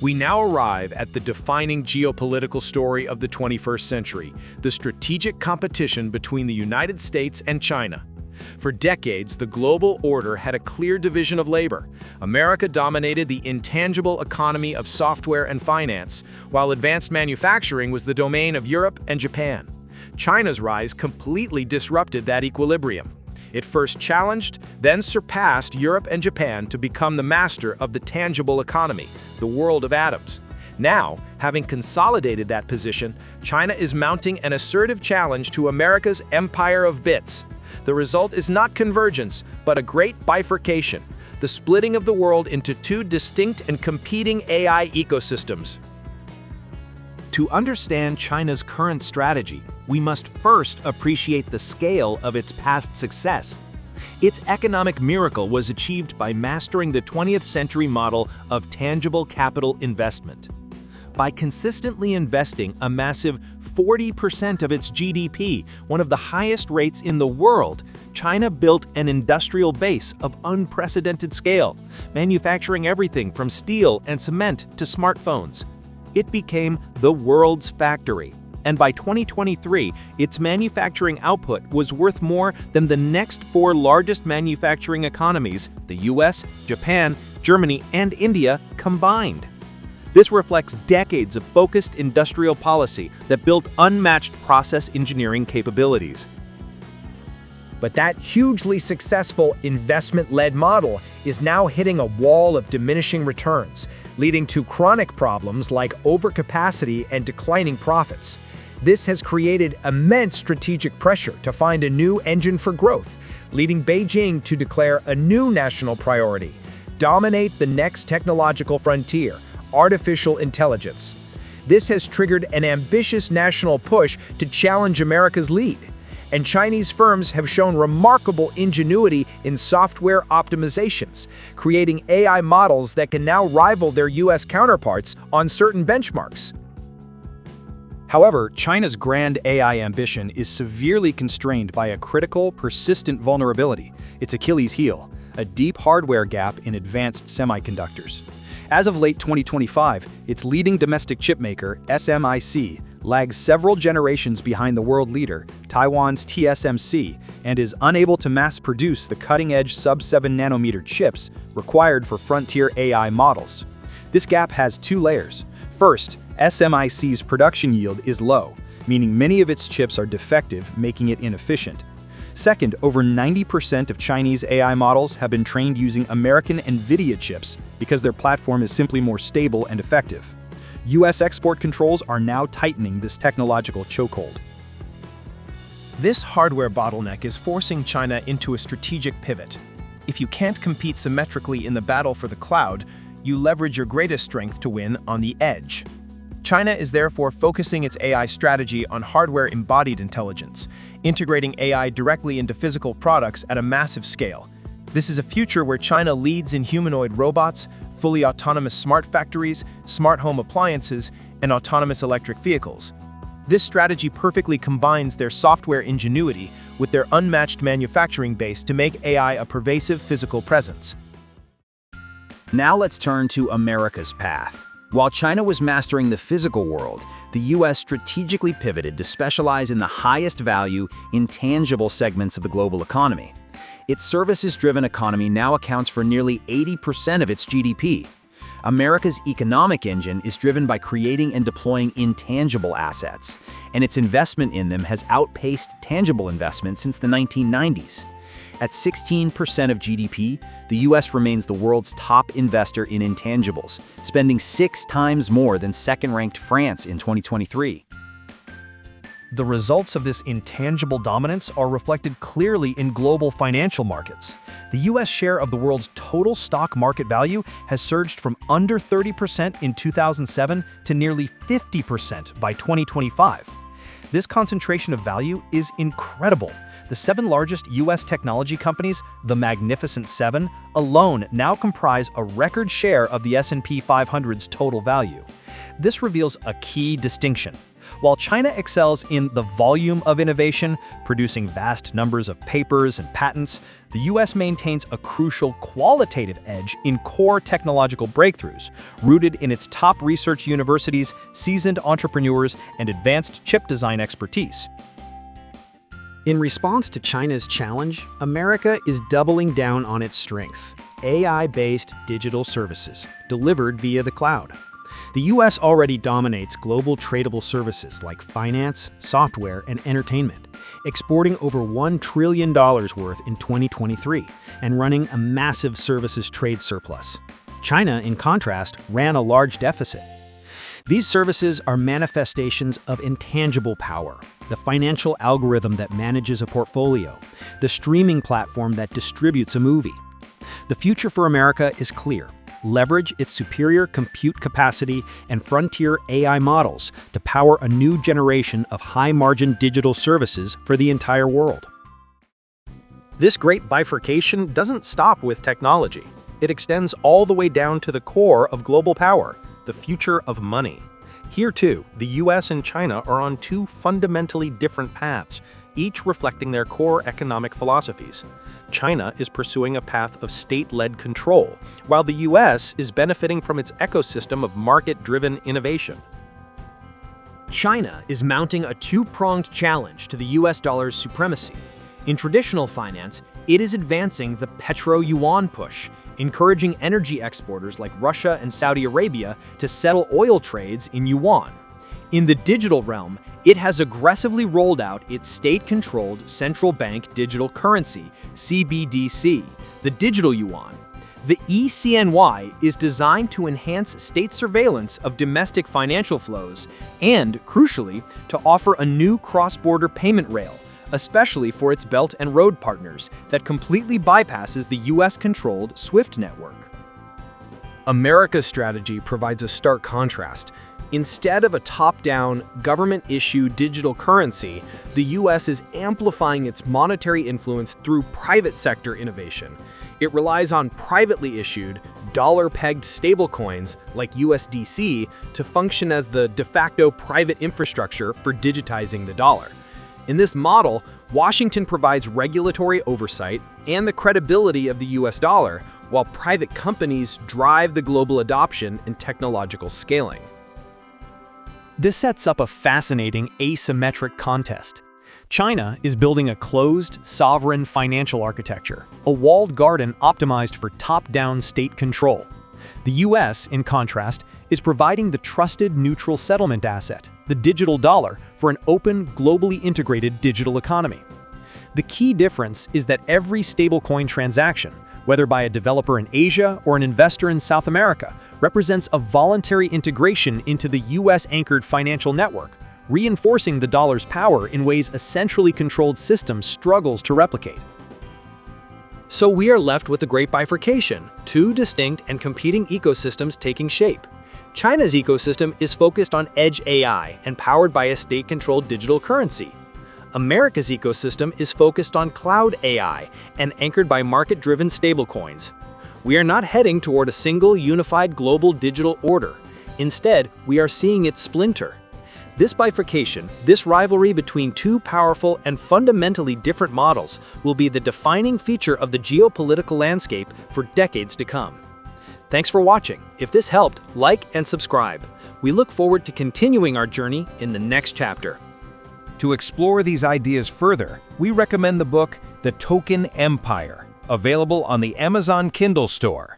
We now arrive at the defining geopolitical story of the 21st century, the strategic competition between the United States and China. For decades, the global order had a clear division of labor. America dominated the intangible economy of software and finance, while advanced manufacturing was the domain of Europe and Japan. China's rise completely disrupted that equilibrium. It first challenged, then surpassed Europe and Japan to become the master of the tangible economy, the world of atoms. Now, having consolidated that position, China is mounting an assertive challenge to America's empire of bits. The result is not convergence, but a great bifurcation, the splitting of the world into two distinct and competing AI ecosystems. To understand China's current strategy, we must first appreciate the scale of its past success. Its economic miracle was achieved by mastering the 20th century model of tangible capital investment. By consistently investing a massive 40% of its GDP, one of the highest rates in the world, China built an industrial base of unprecedented scale, manufacturing everything from steel and cement to smartphones. It became the world's factory, and by 2023, its manufacturing output was worth more than the next four largest manufacturing economies, the US, Japan, Germany, and India combined. This reflects decades of focused industrial policy that built unmatched process engineering capabilities. But that hugely successful investment-led model is now hitting a wall of diminishing returns, leading to chronic problems like overcapacity and declining profits. This has created immense strategic pressure to find a new engine for growth, leading Beijing to declare a new national priority: dominate the next technological frontier, artificial intelligence. This has triggered an ambitious national push to challenge America's lead. And Chinese firms have shown remarkable ingenuity in software optimizations, creating AI models that can now rival their US counterparts on certain benchmarks. However, China's grand AI ambition is severely constrained by a critical, persistent vulnerability, its Achilles heel, a deep hardware gap in advanced semiconductors. As of late 2025, its leading domestic chipmaker, SMIC, lags several generations behind the world leader, Taiwan's TSMC, and is unable to mass-produce the cutting-edge sub-7 nanometer chips required for frontier AI models. This gap has two layers. First, SMIC's production yield is low, meaning many of its chips are defective, making it inefficient. Second, over 90% of Chinese AI models have been trained using American NVIDIA chips because their platform is simply more stable and effective. US export controls are now tightening this technological chokehold. This hardware bottleneck is forcing China into a strategic pivot. If you can't compete symmetrically in the battle for the cloud, you leverage your greatest strength to win on the edge. China is therefore focusing its AI strategy on hardware-embodied intelligence, integrating AI directly into physical products at a massive scale. This is a future where China leads in humanoid robots, fully autonomous smart factories, smart home appliances, and autonomous electric vehicles. This strategy perfectly combines their software ingenuity with their unmatched manufacturing base to make AI a pervasive physical presence. Now let's turn to America's path. While China was mastering the physical world, the US strategically pivoted to specialize in the highest value, intangible segments of the global economy. Its services-driven economy now accounts for nearly 80% of its GDP. America's economic engine is driven by creating and deploying intangible assets, and its investment in them has outpaced tangible investment since the 1990s. At 16% of GDP, the US remains the world's top investor in intangibles, spending 6 times more than second-ranked France in 2023. The results of this intangible dominance are reflected clearly in global financial markets. The US share of the world's total stock market value has surged from under 30% in 2007 to nearly 50% by 2025. This concentration of value is incredible. The 7 largest US technology companies, the Magnificent Seven, alone now comprise a record share of the S&P 500's total value. This reveals a key distinction. While China excels in the volume of innovation, producing vast numbers of papers and patents, the US maintains a crucial qualitative edge in core technological breakthroughs, rooted in its top research universities, seasoned entrepreneurs, and advanced chip design expertise. In response to China's challenge, America is doubling down on its strength: AI-based digital services, delivered via the cloud. The US already dominates global tradable services like finance, software, and entertainment, exporting over $1 trillion worth in 2023 and running a massive services trade surplus. China, in contrast, ran a large deficit. These services are manifestations of intangible power: the financial algorithm that manages a portfolio, the streaming platform that distributes a movie. The future for America is clear: leverage its superior compute capacity and frontier AI models to power a new generation of high-margin digital services for the entire world. This great bifurcation doesn't stop with technology. It extends all the way down to the core of global power, the future of money. Here too, the US and China are on two fundamentally different paths, each reflecting their core economic philosophies. China is pursuing a path of state-led control, while the US is benefiting from its ecosystem of market-driven innovation. China is mounting a two-pronged challenge to the US dollar's supremacy. In traditional finance, it is advancing the petro-yuan push, encouraging energy exporters like Russia and Saudi Arabia to settle oil trades in yuan. In the digital realm, it has aggressively rolled out its state-controlled central bank digital currency, CBDC, the digital yuan. The e-CNY is designed to enhance state surveillance of domestic financial flows and, crucially, to offer a new cross-border payment rail, especially for its Belt and Road partners, that completely bypasses the US-controlled SWIFT network. America's strategy provides a stark contrast. Instead of a top-down, government-issued digital currency, the US is amplifying its monetary influence through private sector innovation. It relies on privately issued, dollar-pegged stablecoins like USDC to function as the de facto private infrastructure for digitizing the dollar. In this model, Washington provides regulatory oversight and the credibility of the US dollar, while private companies drive the global adoption and technological scaling. This sets up a fascinating asymmetric contest. China is building a closed, sovereign financial architecture, a walled garden optimized for top-down state control. The US, in contrast, is providing the trusted neutral settlement asset, the digital dollar, for an open, globally integrated digital economy. The key difference is that every stablecoin transaction, whether by a developer in Asia or an investor in South America, represents a voluntary integration into the US-anchored financial network, reinforcing the dollar's power in ways a centrally controlled system struggles to replicate. So we are left with the great bifurcation, two distinct and competing ecosystems taking shape. China's ecosystem is focused on edge AI and powered by a state-controlled digital currency. America's ecosystem is focused on cloud AI and anchored by market-driven stablecoins. We are not heading toward a single unified global digital order. Instead, we are seeing it splinter. This bifurcation, this rivalry between two powerful and fundamentally different models, will be the defining feature of the geopolitical landscape for decades to come. Thanks for watching. If this helped, like and subscribe. We look forward to continuing our journey in the next chapter. To explore these ideas further, we recommend the book The Token Empire, available on the Amazon Kindle store.